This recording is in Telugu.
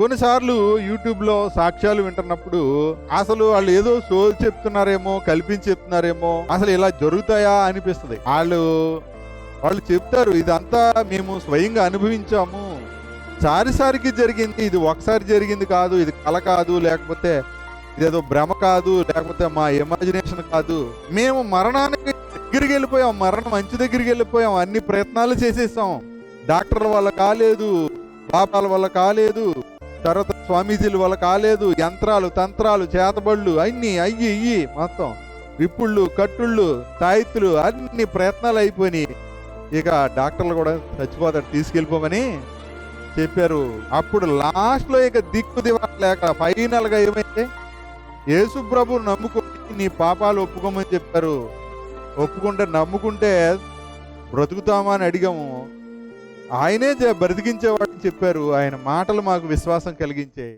కొన్నిసార్లు యూట్యూబ్లో సాక్ష్యాలు వింటున్నప్పుడు అసలు వాళ్ళు ఏదో సోది చెప్తున్నారేమో, కల్పించి చెప్తున్నారేమో, అసలు ఇలా జరుగుతాయా అనిపిస్తుంది. వాళ్ళు చెప్తారు, ఇదంతా మేము స్వయంగా అనుభవించాము, సారిసారికి జరిగింది, ఇది ఒకసారి జరిగింది కాదు, ఇది కల కాదు, లేకపోతే ఇదేదో భ్రమ కాదు, లేకపోతే మా ఇమాజినేషన్ కాదు, మేము మరణానికి దగ్గరికి వెళ్ళిపోయాం, మరణం మంచి దగ్గరికి వెళ్ళిపోయాం, అన్ని ప్రయత్నాలు చేసేసాం, డాక్టర్ల వల్ల కాలేదు, బాబాల వల్ల కాలేదు, తర్వాత స్వామీజీల వల్ల కాలేదు, యంత్రాలు, తంత్రాలు, చేతబళ్ళు అన్ని అయ్యి మొత్తం విప్పుళ్ళు, కట్టుళ్ళు, తాయిత్తులు అన్ని ప్రయత్నాలు అయిపోయినాయి. ఇక డాక్టర్లు కూడా చచ్చిపోతాడు, తీసుకెళ్ళిపోమని చెప్పారు. అప్పుడు లాస్ట్లో ఇక దిక్కు దివాళ లేక ఫైనల్ గా ఏమైతే యేసు ప్రభు నమ్ముకొని నీ పాపాలు ఒప్పుకోమని చెప్పారు. ఒప్పుకుంటే నమ్ముకుంటే బ్రతుకుతామా అని అడిగాము. ఆయనే బ్రతికించేవాడని చెప్పారు. ఆయన మాటలు మాకు విశ్వాసం కలిగించాయి.